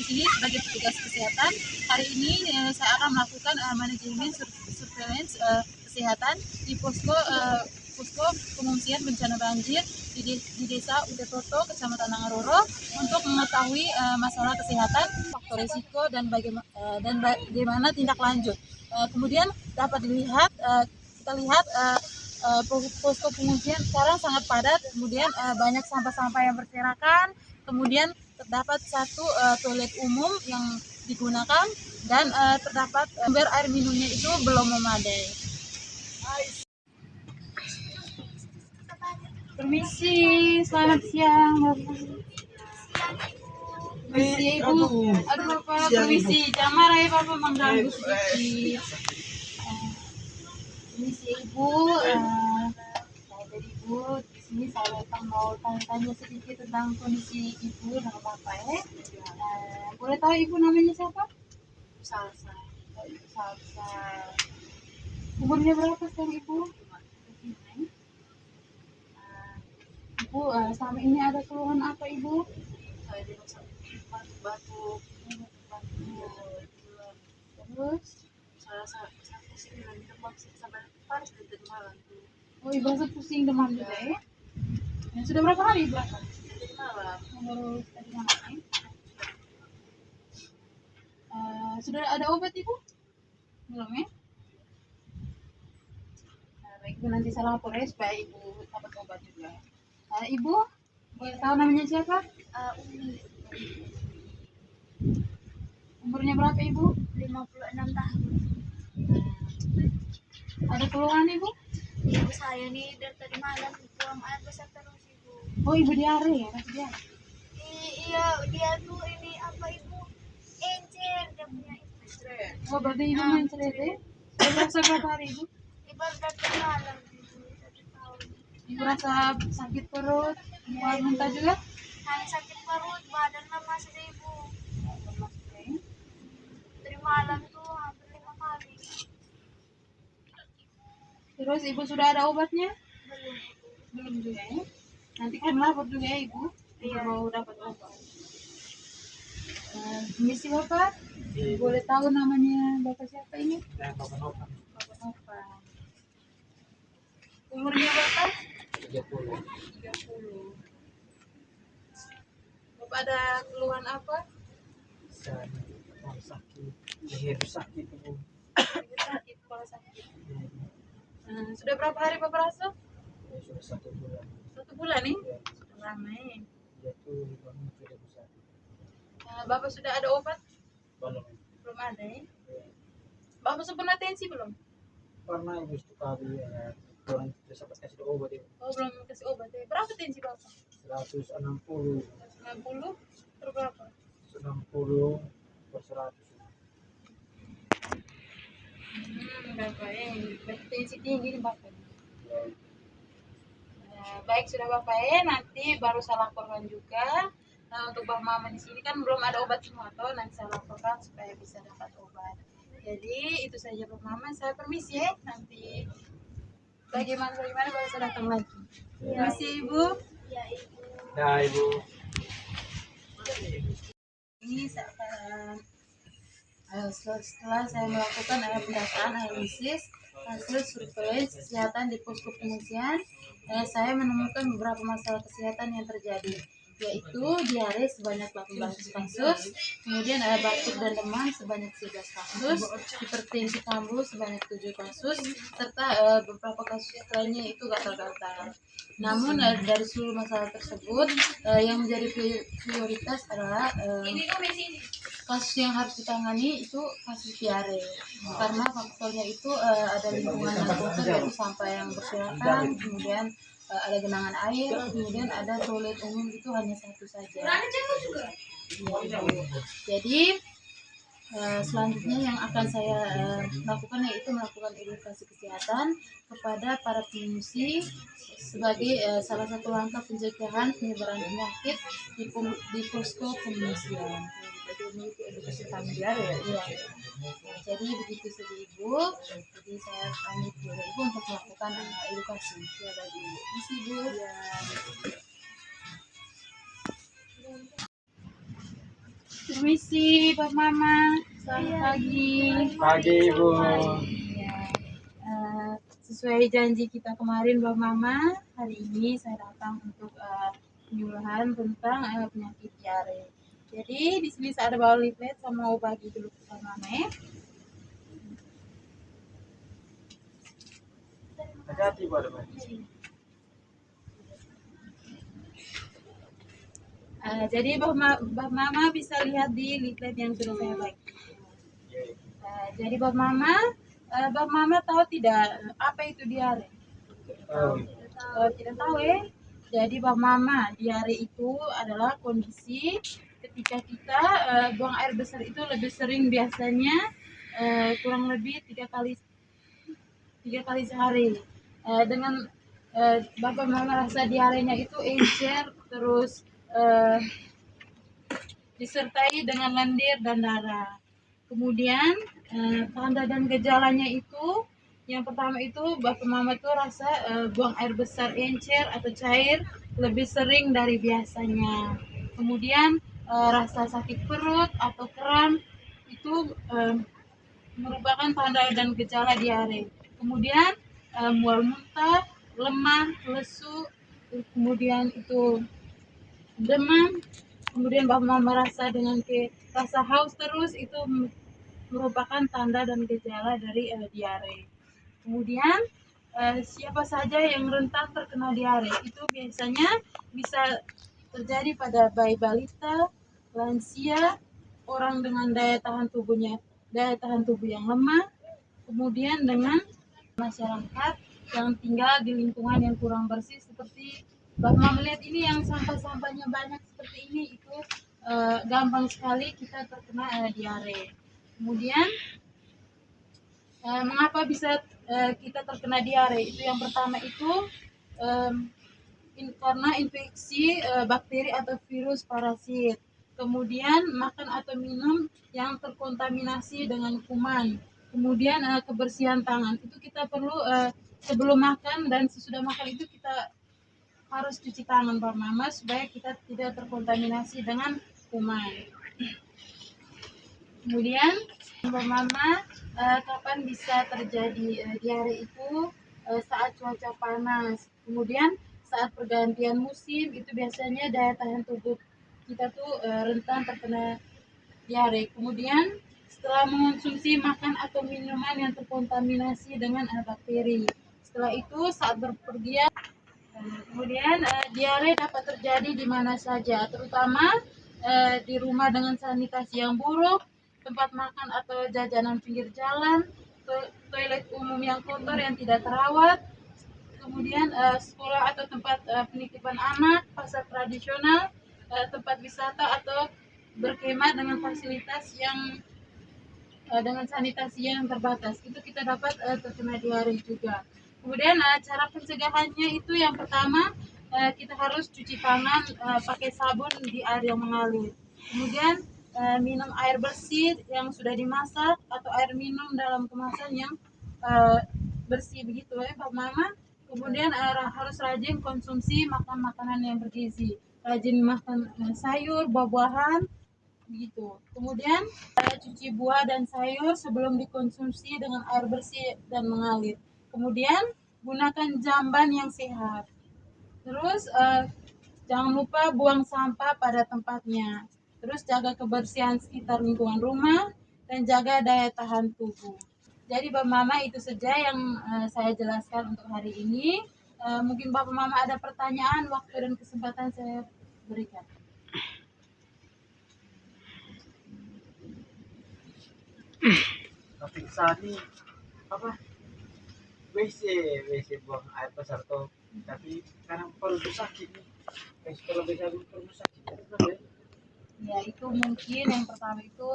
sini sebagai petugas kesehatan. Hari ini saya akan melakukan manajemen surveillance kesehatan di posko pengungsian bencana banjir di Desa Udetoto, Kecamatan Nangaroro, untuk mengetahui masalah kesehatan, faktor risiko, dan bagaimana tindak lanjut. Kemudian dapat dilihat, kita lihat posko pengungsian sekarang sangat padat, kemudian banyak sampah-sampah yang berserakan, kemudian terdapat satu toilet umum yang digunakan, dan terdapat sumber air minumnya itu belum memadai. Permisi, selamat siang. Permisi Ibu. Aduh Bapak, permisi. Jangan marah ya Bapak, mengganggu sedikit. Permisi Ibu. Saya dari Ibu di sini saya datang mau tanya-tanya sedikit tentang kondisi Ibu dan Bapak ya. Boleh tahu Ibu namanya siapa? Salsa. Ibu Salsa. Umurnya berapa sekarang Ibu? Ibu, selama ini ada keluhan apa Ibu? Saya di batuk. Terus? Saya pusing dan demam sampai panas dari malam. Oh, Ibu rasa pusing demam juga ya? Sudah berapa hari Ibu? Dari malam. Tadi malam ya? Sudah ada obat Ibu? Belum ya? Baik Ibu, nanti saya lapor ya supaya Ibu dapat obat juga. Ibu, boleh tahu namanya siapa? Umi. Umurnya berapa Ibu? 56 tahun. Ada keluhan Ibu? Ibu saya nih dari tadi malam buang air besar terus Ibu. Oh, Ibu diare ya? Iya, dia tuh ini apa Ibu? Encer, dia punya encer. Oh, berarti Ibu encer ya? Sudah berasa berapa hari Ibu? Ibu dari malam Ibu. Ibu rasa sakit perut, mual muntah juga? Hanya sakit perut, badan lemas aja Ibu. Dari malam tuh hampir 5 kali. Terus Ibu sudah ada obatnya? Belum juga ya? Nanti kan lapor juga ya Ibu? Iya. Mau dapat obat. Misi Bapak? Boleh tahu namanya Bapak siapa ini? Bapak Nopan. Bapak Nopan. Umurnya Bapak? 30. Bapak ada keluhan apa? Sakit, leher sakit, kepala sakit. Sudah berapa hari Bapak rasa? Sudah 1 bulan. 1 bulan nih? Ya. Sudah lama ya? Ya tuh, tidak bisa. Bapak sudah ada obat? Belum ada ya? Ya. Bapak pernah tensi belum? Pernah Ibu sekali ya. Belum bisa kasih obat ya. Oh, belum kasih obat ya. Berapa tensi Bapak? 160. 160 per berapa? 60 per 100. Bapak ya, tensi tinggi nih Bapak. Ya. Baik, sudah Bapak ya, nanti baru saya laporkan juga. Untuk Bapak Mama di sini kan belum ada obat semua toh, nanti saya laporkan supaya bisa dapat obat. Jadi itu saja Bapak Mama, saya permisi ya. Nanti bagaimana baru saya datang lagi. Terima kasih Ibu. Ya Ibu. Ya Ibu. Ini setelah saya melakukan pendataan analisis hasil survei kesehatan di posko pengungsian, saya menemukan beberapa masalah kesehatan yang terjadi, yaitu diare sebanyak 18 kasus, kemudian ada batuk dan demam sebanyak 11 kasus, hipertensi kambuh sebanyak 7 kasus, serta beberapa kasus lainnya itu gatal-gatal. Namun dari seluruh masalah tersebut, yang menjadi prioritas adalah kasus yang harus ditangani itu kasus diare, karena faktornya itu ada lingkungan yang kotor, yaitu sampah yang berserakan, kemudian ada genangan air, kemudian ada toilet umum itu hanya satu saja. Jadi selanjutnya yang akan saya lakukan yaitu melakukan edukasi kesehatan kepada para pengungsi sebagai salah satu langkah pencegahan penyebaran penyakit di posko pengungsian. Jadi ini edukasi kami ya. Jadi begitu saja Ibu. Jadi saya pamit dulu Ibu untuk melakukan edukasi ya bagi Ibu. Misi Ibu. Ya. Permisi. kasih Pak Mama. Selamat pagi. Pagi Ibu. Ya, sesuai janji kita kemarin Pak Mama, hari ini saya datang untuk penyuluhan tentang penyakit diare. Jadi di sini saya ada bawa leaflet sama mau bagi dulu ke Pak Mama ya. Hati-hati Bu ada Pak. Jadi Bapak Mama bisa lihat di leaflet yang sudah saya bagi. Jadi Bapak Mama tahu tidak apa itu diare? Tidak tahu ya. Jadi Bapak Mama, diare itu adalah kondisi ketika kita buang air besar itu lebih sering, biasanya kurang lebih tiga kali sehari. Dengan Bapak Mama rasa diarenya itu encer, terus disertai dengan lendir dan darah. Kemudian tanda dan gejalanya itu, yang pertama itu Bapak Mama itu rasa buang air besar encer atau cair lebih sering dari biasanya. Kemudian rasa sakit perut atau kram itu merupakan tanda dan gejala diare. Kemudian mual muntah, lemah, lesu, kemudian itu demam, kemudian Bapak Mama merasa dengan rasa haus terus, itu merupakan tanda dan gejala dari diare. Kemudian siapa saja yang rentan terkena diare itu biasanya bisa terjadi pada bayi balita, lansia, orang dengan daya tahan tubuh yang lemah, kemudian dengan masyarakat yang tinggal di lingkungan yang kurang bersih, seperti Bapak melihat ini yang sampah-sampahnya banyak seperti ini, itu gampang sekali kita terkena diare. Kemudian mengapa bisa kita terkena diare? Itu yang pertama itu karena infeksi bakteri atau virus parasit. Kemudian makan atau minum yang terkontaminasi dengan kuman. Kemudian kebersihan tangan. Itu kita perlu sebelum makan dan sesudah makan itu kita harus cuci tangan Pak Mama supaya kita tidak terkontaminasi dengan kuman. Kemudian Pak Mama, kapan bisa terjadi diare itu saat cuaca panas. Kemudian saat pergantian musim itu biasanya daya tahan tubuh kita tuh rentan terkena diare. Kemudian setelah mengonsumsi makan atau minuman yang terkontaminasi dengan bakteri. Setelah itu saat berpergian. Kemudian diare dapat terjadi di mana saja, terutama di rumah dengan sanitasi yang buruk, tempat makan atau jajanan pinggir jalan, toilet umum yang kotor yang tidak terawat, kemudian sekolah atau tempat penitipan anak, pasar tradisional, tempat wisata atau berkemah dengan fasilitas yang dengan sanitasi yang terbatas, itu kita dapat terkena diare juga. Kemudian cara pencegahannya itu yang pertama kita harus cuci tangan pakai sabun di air yang mengalir. Kemudian minum air bersih yang sudah dimasak atau air minum dalam kemasan yang bersih begitu ya Pak Mama. Kemudian harus rajin konsumsi makan makanan yang bergizi, rajin makan sayur, buah-buahan begitu. Kemudian cuci buah dan sayur sebelum dikonsumsi dengan air bersih dan mengalir. Kemudian gunakan jamban yang sehat. Terus jangan lupa buang sampah pada tempatnya. Terus jaga kebersihan sekitar lingkungan rumah dan jaga daya tahan tubuh. Jadi Bapak Mama, itu saja yang saya jelaskan untuk hari ini. Mungkin Bapak Mama ada pertanyaan, waktu dan kesempatan saya berikan. Tapi sani apa? WC buang air besar tuh. Tapi karena perut tuh sakit nih. Kalau bisa perut sakit. Kenapa ya? Ya itu mungkin yang pertama itu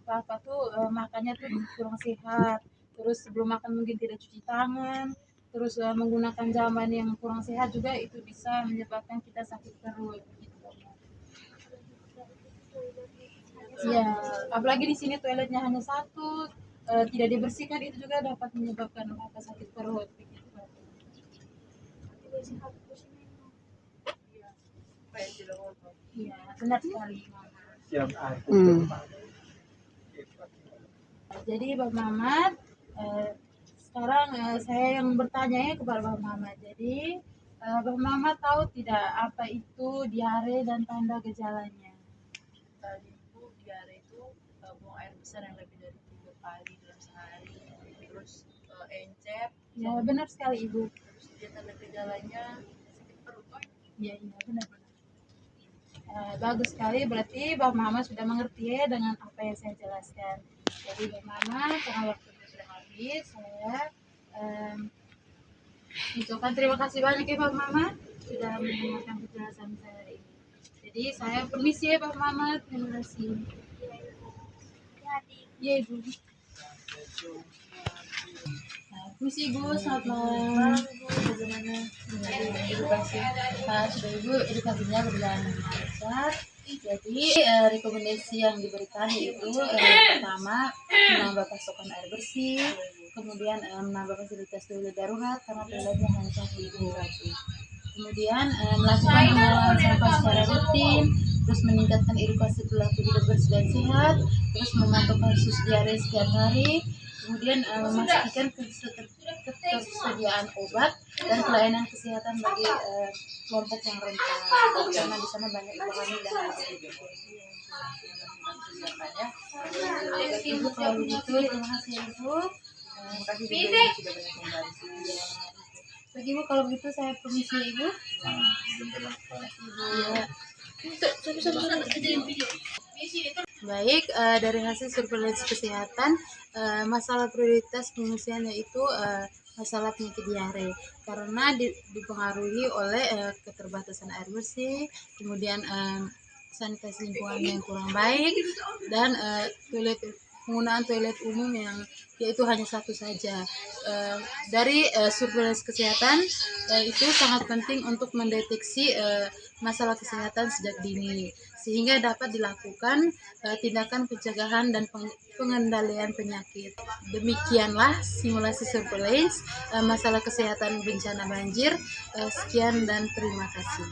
papa tuh makannya tuh kurang sehat, terus sebelum makan mungkin tidak cuci tangan, terus menggunakan zaman yang kurang sehat juga, itu bisa menyebabkan kita sakit perut gitu. Ya, apalagi di sini toiletnya hanya satu, tidak dibersihkan, itu juga dapat menyebabkan sakit perut begitu. Iya, benar sekali Mama. siap air. Jadi Bang Mamat, sekarang saya yang bertanya ya kepada Bang Mamat. Jadi Bang Mamat tahu tidak apa itu diare dan tanda gejalanya? Tadi itu diare itu buang air besar yang lebih dari 3 kali dalam sehari, terus encep, Ya benar sekali Ibu. terus dia tanda gejalanya sakit perut. Iya benar-benar. Bagus sekali, berarti Bang Mamat sudah mengerti ya dengan apa yang saya jelaskan. Jadi Bang Mamat, karena waktunya sudah habis, saya ucapkan terima kasih banyak ya Bang Mamat sudah mendengarkan penjelasan saya ini. Jadi saya permisi ya Bang Mamat, terima kasih. Iya Ibu. Permisi Ibu, selamat malam. Bagaimana edukasi? Sudah Ibu, edukasinya berjalan dengan lancar. Jadi rekomendasi yang diberikan yaitu pertama menambah pasokan air bersih, kemudian menambah fasilitas toilet darurat karena toiletnya hanya satu Ibu. Kemudian melakukan pengolahan sampah secara rutin, terus meningkatkan edukasi perilaku hidup bersih dan sehat, terus memantau kasus diare setiap hari, kemudian memastikan ketersediaan obat dan pelayanan kesehatan bagi kelompok yang rentan, karena di sana banyak ibu hamil dan anak-anak. Ibu kalau begitu terima kasih Ibu. Terima kasih juga sudah banyak membantu. Bagi Ibu kalau begitu saya permisi Ibu. Baik, dari hasil surveillance kesehatan, masalah prioritas pengungsian yaitu masalah penyakit diare karena dipengaruhi oleh keterbatasan air bersih, kemudian sanitasi lingkungan yang kurang baik, dan penggunaan toilet umum yang yaitu hanya satu saja. Dari surveillance kesehatan itu sangat penting untuk mendeteksi masalah kesehatan sejak dini sehingga dapat dilakukan tindakan pencegahan dan pengendalian penyakit. Demikianlah simulasi surveillance masalah kesehatan bencana banjir. Sekian dan terima kasih.